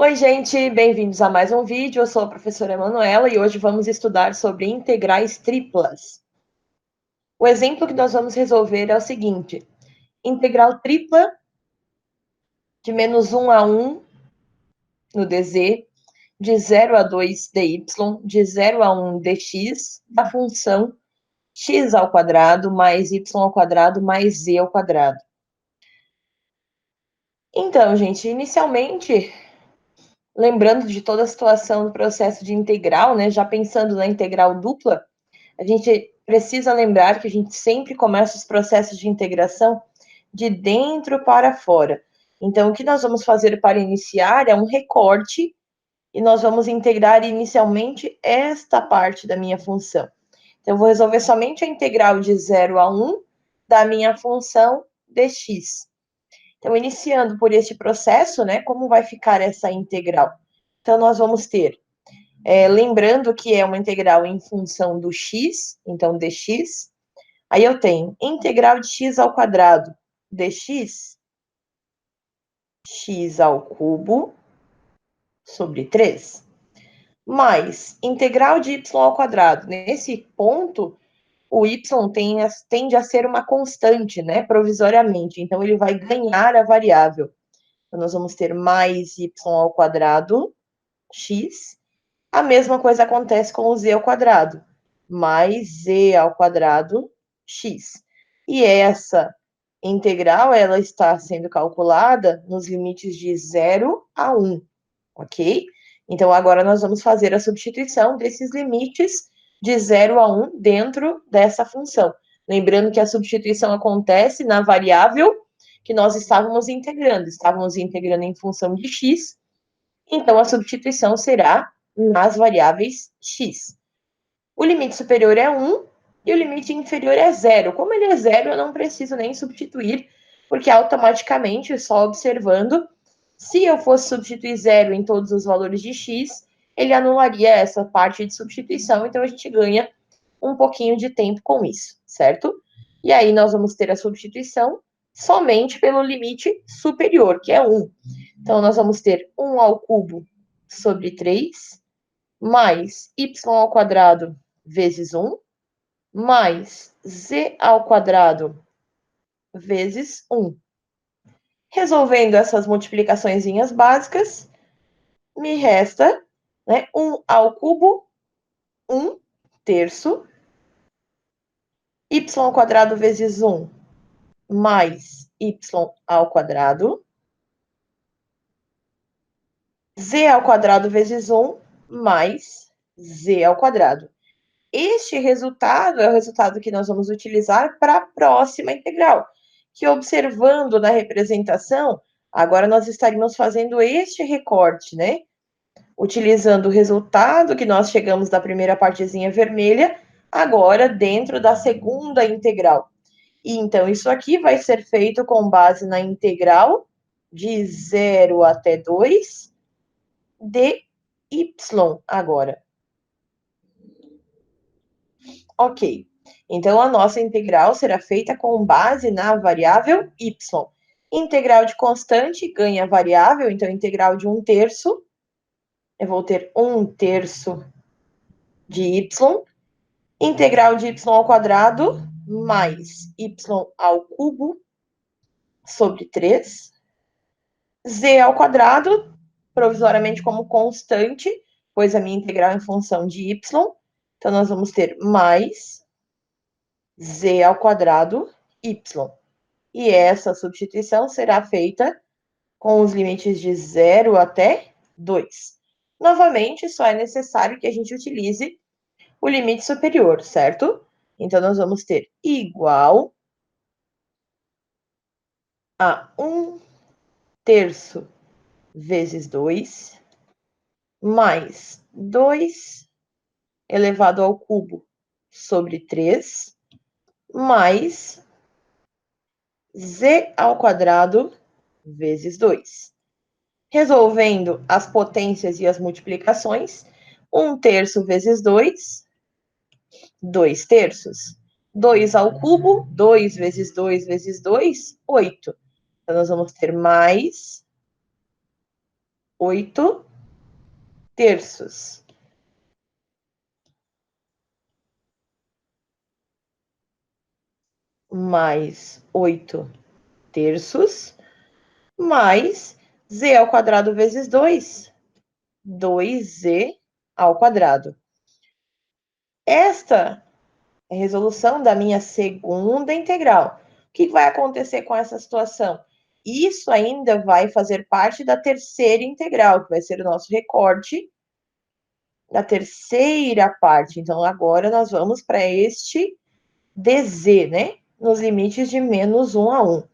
Oi, gente, bem-vindos a mais um vídeo. Eu sou a professora Emanuela e hoje vamos estudar sobre integrais triplas. O exemplo que nós vamos resolver é o seguinte: integral tripla de menos 1 a 1 no dz, de 0 a 2 dy, de 0 a 1 dx, da função x ao quadrado mais y ao quadrado mais z ao quadrado. Então, gente, inicialmente, lembrando de toda a situação do processo de integral, né, já pensando na integral dupla, a gente precisa lembrar que a gente sempre começa os processos de integração de dentro para fora. Então, o que nós vamos fazer para iniciar é um recorte e nós vamos integrar inicialmente esta parte da minha função. Então, eu vou resolver somente a integral de 0 a 1 da minha função dx. Então, iniciando por este processo, né, como vai ficar essa integral? Então, nós vamos ter, lembrando que é uma integral em função do x, então dx, aí eu tenho integral de x ao quadrado dx, x ao cubo, sobre 3, mais integral de y ao quadrado. Nesse ponto, o y tende a ser uma constante, né, provisoriamente, então ele vai ganhar a variável. Então, nós vamos ter mais y ao quadrado, x. A mesma coisa acontece com o z ao quadrado, mais z ao quadrado, x. E essa integral, ela está sendo calculada nos limites de 0 a 1, ok? Então, agora nós vamos fazer a substituição desses limites de 0 a 1 dentro dessa função. Lembrando que a substituição acontece na variável que nós estávamos integrando em função de x, então a substituição será nas variáveis x. O limite superior é 1 e o limite inferior é 0. Como ele é 0, eu não preciso nem substituir, porque automaticamente, só observando, se eu fosse substituir 0 em todos os valores de x, ele anularia essa parte de substituição, então a gente ganha um pouquinho de tempo com isso, certo? E aí nós vamos ter a substituição somente pelo limite superior, que é 1. Então, nós vamos ter 1 ao cubo sobre 3, mais y ao quadrado vezes 1, mais z ao quadrado vezes 1. Resolvendo essas multiplicaçõezinhas básicas, me resta, né, 1 ao cubo, 1 terço, y ao quadrado vezes 1, mais y ao quadrado, z ao quadrado vezes 1, mais z ao quadrado. Este resultado é o resultado que nós vamos utilizar para a próxima integral, que observando na representação, agora nós estaríamos fazendo este recorte, né? Utilizando o resultado que nós chegamos da primeira partezinha vermelha, agora dentro da segunda integral. E então, isso aqui vai ser feito com base na integral de 0 até 2 dy agora. Ok. Então, a nossa integral será feita com base na variável y. Integral de constante ganha variável, então, integral de 1 terço. Eu vou ter 1 terço de y. Integral de y ao quadrado mais y ao cubo sobre 3. Z ao quadrado, provisoriamente como constante, pois a minha integral é em função de y. Então, nós vamos ter mais z ao quadrado y. E essa substituição será feita com os limites de 0 até 2. Novamente, só é necessário que a gente utilize o limite superior, certo? Então, nós vamos ter igual a 1 terço vezes 2, mais 2 elevado ao cubo sobre 3, mais z ao quadrado vezes 2. Resolvendo as potências e as multiplicações, 1 terço vezes 2, 2 terços. 2 ao cubo, 2 vezes 2 vezes 2, 8. Então, nós vamos ter mais 8 terços. Mais 8 terços, mais z ao quadrado vezes 2, 2z ao quadrado. Esta é a resolução da minha segunda integral. O que vai acontecer com essa situação? Isso ainda vai fazer parte da terceira integral, que vai ser o nosso recorte da terceira parte. Então, agora nós vamos para este dz, né? Nos limites de menos 1 a 1.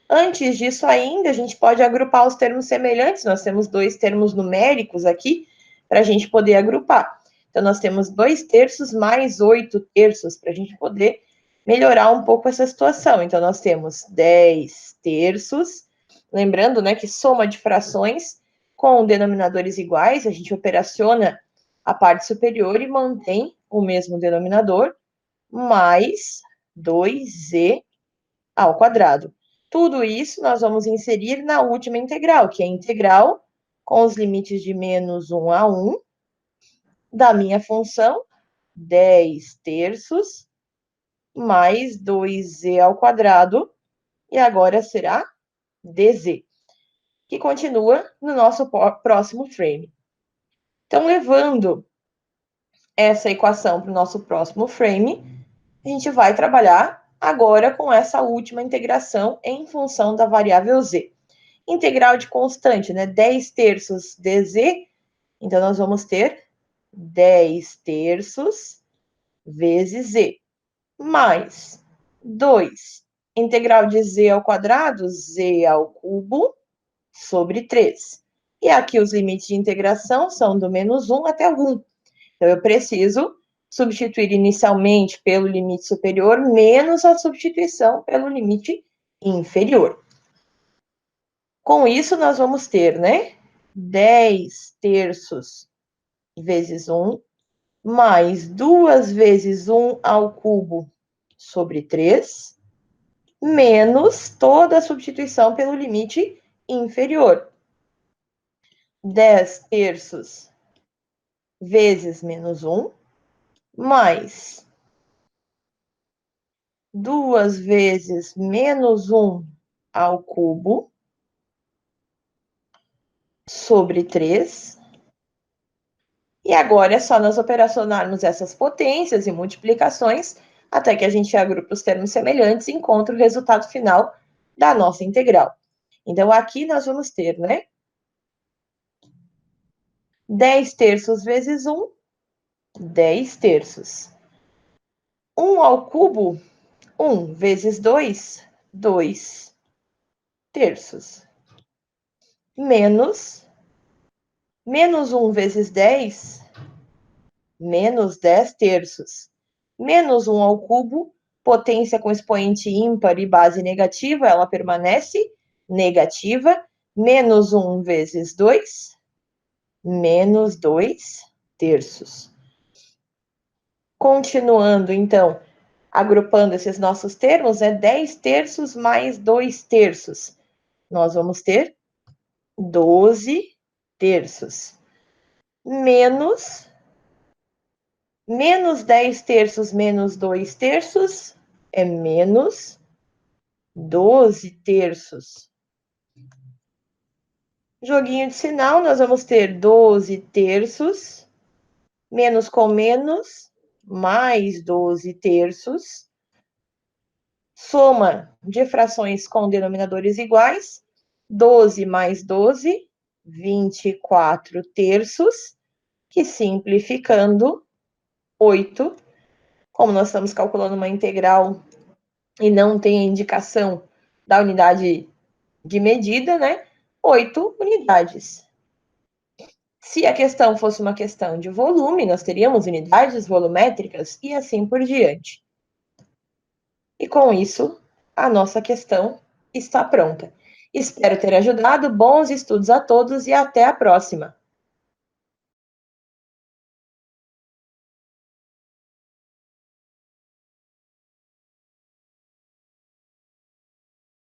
Antes disso ainda, a gente pode agrupar os termos semelhantes. Nós temos dois termos numéricos aqui para a gente poder agrupar. Então, nós temos 2 terços mais 8 terços para a gente poder melhorar um pouco essa situação. Então, nós temos 10 terços. Lembrando, né, que soma de frações com denominadores iguais, a gente operaciona a parte superior e mantém o mesmo denominador, mais 2z ao quadrado. Tudo isso nós vamos inserir na última integral, que é a integral com os limites de menos 1 a 1 da minha função 10 terços mais 2z ao quadrado, e agora será dz, que continua no nosso próximo frame. Então, levando essa equação para o nosso próximo frame, a gente vai trabalhar agora com essa última integração em função da variável z. Integral de constante, né? 10 terços dz, então nós vamos ter 10 terços vezes z, mais 2, integral de z ao quadrado, z ao cubo, sobre 3. E aqui os limites de integração são do menos 1 até 1. Então, eu preciso substituir inicialmente pelo limite superior, menos a substituição pelo limite inferior. Com isso, nós vamos ter, né, 10 terços vezes 1, mais 2 vezes 1 ao cubo sobre 3, menos toda a substituição pelo limite inferior. 10 terços vezes menos 1, mais 2 vezes menos 1 ao cubo sobre 3. E agora é só nós operacionarmos essas potências e multiplicações até que a gente agrupe os termos semelhantes e encontre o resultado final da nossa integral. Então, aqui nós vamos ter, né? 10 terços vezes 1, 10 terços. 1 ao cubo, 1 vezes 2, 2 terços. Menos 1 vezes 10, menos 10 terços. Menos 1 ao cubo, potência com expoente ímpar e base negativa, ela permanece negativa. Menos 1 vezes 2, menos 2 terços. Continuando, então, agrupando esses nossos termos, é 10 terços mais 2 terços. Nós vamos ter 12 terços. Menos 10 terços menos 2 terços é menos 12 terços. Joguinho de sinal, nós vamos ter 12 terços, menos com menos, mais 12 terços. Soma de frações com denominadores iguais, 12 mais 12, 24 terços, que simplificando, 8. Como nós estamos calculando uma integral e não tem a indicação da unidade de medida, né? 8 unidades. Se a questão fosse uma questão de volume, nós teríamos unidades volumétricas e assim por diante. E com isso, a nossa questão está pronta. Espero ter ajudado. Bons estudos a todos e até a próxima!